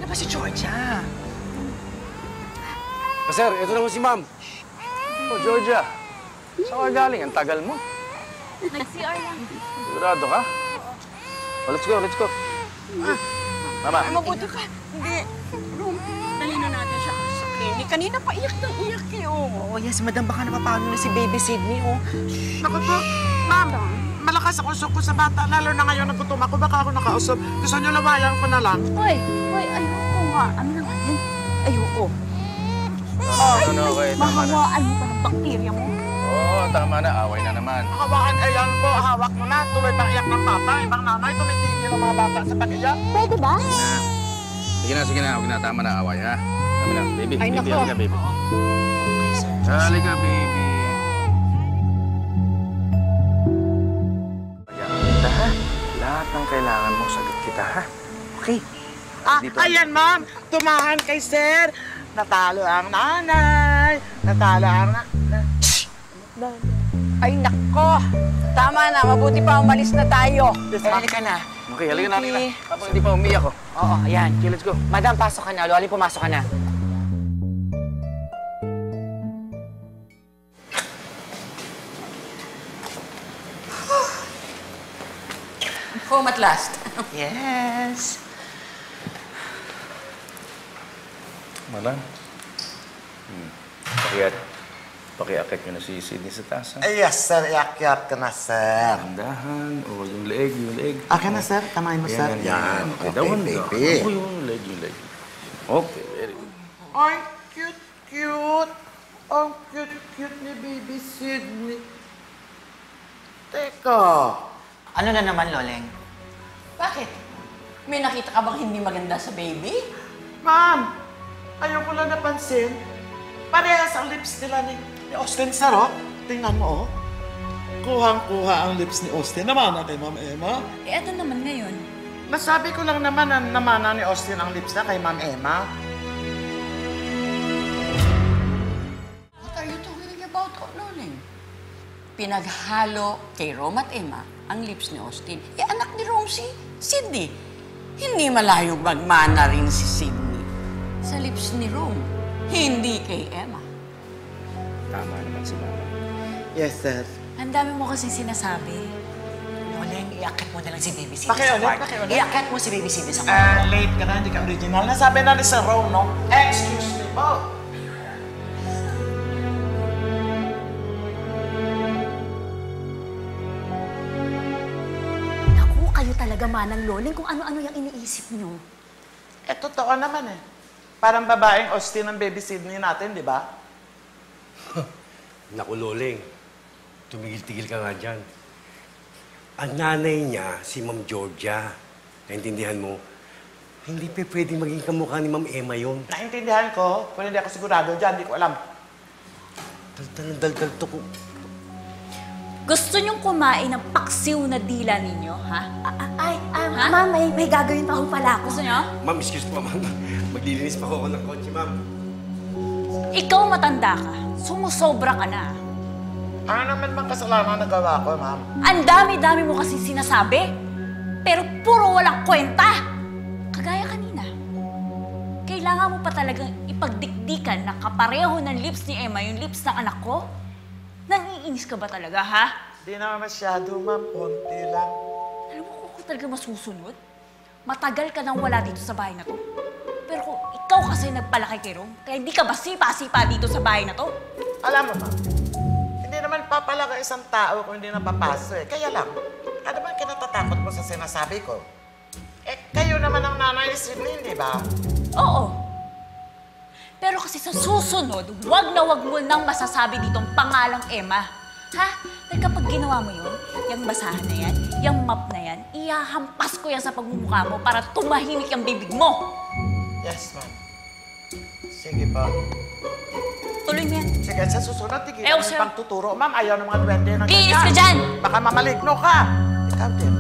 ba si Georgia? Sir, ito na po si ma'am. Oh, Georgia. Saan ka galing? Ang tagal mo. Nag-CR lang. Sigurado ka? Oh, let's go, let's go. Tama. Ay, mabuti ka. Hindi. Rom, dali na natin siya sa clinic. Kanina pa iyak na iyak eh, oh. Oh, yes, madam, baka napapano na si Baby Sydney, oh. Naku po, ma'am, malakas ako usok ko sa bata. Lalo na ngayon nagutom ako, baka ako nakausap. Gusto niyo lawayan ko na lang? Hoy, ayoko nga. Ano na nga yan? Ayoko. Ano, okay, tama na. Mahawaan mo pa ng bakterya mo. Oo, tama na. Away na naman. Hawakan, ayan po, hawak mo na. Tuloy pang iyak ng bata. Ibang nanay, tumitigil ang mga bata sa pag-iyak. Pwede ba? Sige na. Huwag na. Tama na, away, ha? Tama na. Baby, Ay, baby, naku. halika, baby. Halika, baby. Pagyan kita, ha? Lahat ng kailangan mo, sagot kita, ha? Okay. Dito. Ayan, ma'am. Tumahan kay sir. Natalo ang nanay. Natalo ang Ay, nako. Tama na, mabuti pa umalis na tayo. Yes, Ay, ma'am. halika na. Okay, halika na, halika na. Habang hindi pa umiyak ko. Oo, ayan. Okay, let's go. Madam, pasok ka na. Loli, pumasok ka na. Home at last. Yes. Malan. Pakiakit nyo na si Sydney sa taas, ha? Yes, sir. Iyak-iyak ka na, sir. Dahan. O, yung leeg, yung leeg. Akin na, sir. Tamahin mo, sir. Yan. Okay, dawan na. baby. Ako yung leg, yung leg. Okay, very good. Ay, cute-cute. Ang cute-cute ni Baby Sydney. Teka. Ano na naman, Loleng? Bakit? May nakita ka bang hindi maganda sa baby? Ma'am, ayaw ko lang napansin. Parehas ang lips nila ni Austin, sir, oh. Tingnan mo, oh. Kuhang-kuha ang lips ni Austin. Namana kay Ma'am Emma. Eh, eto naman ngayon. Nasabi ko lang naman na namana ni Austin ang lips na kay Ma'am Emma. What are you talking about, Loleng? Pinaghalo kay Rom at Emma ang lips ni Austin. Eh, anak ni Rom si Sydney. Hindi malayong magmana rin si Sydney sa lips ni Rom. Hindi kay Emma. Tama naman si Mama. Yes, sir. Ang dami mo kasing sinasabi. Loleng, iakit mo na lang si Baby Sydney Pakiulit, sa kwarto. pakiulit. Iakit mo si Baby Sydney sa kwarto. Late ka na, hindi ka original. Nasabi na ni Sir Ron, no? Excuse me po. Naku, kayo talaga manang Loleng kung ano-ano yung iniisip nyo. Eh, totoo naman eh. Parang babaeng Austin ang Baby Sydney natin, di ba? Naku, Loleng. Tumigil-tigil ka nga dyan. Ang nanay niya, si Ma'am Georgia. Naintindihan mo? Hindi pa pwedeng maging kamukha ni Ma'am Emma yun. Naintindihan ko, pero hindi ako sigurado dyan, hindi ko alam. Dal-dal to ko. Gusto nyong kumain ng paksiw na dila ninyo, ha? Ay, Ha? ma'am, may gagawin pa ako pala ako. Gusto nyo? Ma'am, excuse po, ma'am. Maglilinis pa ako ng kotse, ma'am. Ikaw matanda ka. Sumusobra ka na. Ano naman bang kasalanan na gawa ko, ma'am? Ang dami-dami mo kasi sinasabi, pero puro walang kwenta. Kagaya kanina. Kailangan mo pa talagang ipagdikdikan na kapareho ng lips ni Emma yung lips ng anak ko? Nangiinis ka ba talaga, ha? Di naman masyado, ma'am. Konti lang. Alam mo kung ako talaga masusunod? Matagal ka nang wala dito sa bahay na to. Pero kung ikaw kasi nagpalaki kay Rom, kaya hindi ka ba sipa-sipa dito sa bahay na to? Alam mo, ma'am, hindi naman papalaga isang tao kung hindi napapaso eh. Kaya lang, ano ba kinatatakot mo sa sinasabi ko? Eh, kayo naman ang nanay ni Sydney, di ba? Oo. Pero kasi sa susunod, wag na wag mo nang masasabi ditong pangalang Emma. Ha? Dahil kapag ginawa mo yun, yung basahan na yan, yung map na yan, ihahampas ko yan sa pagmumukha mo para tumahimik yung bibig mo. Yes, ma'am. Sige pa. Tuloy mo yan. Sige, sa susunod, tigil Eh, mo sir. pang tuturo. Ma'am, ayaw ng mga duwende ng Kiinis ka dyan! Baka mamaligno ka. Ikaw din.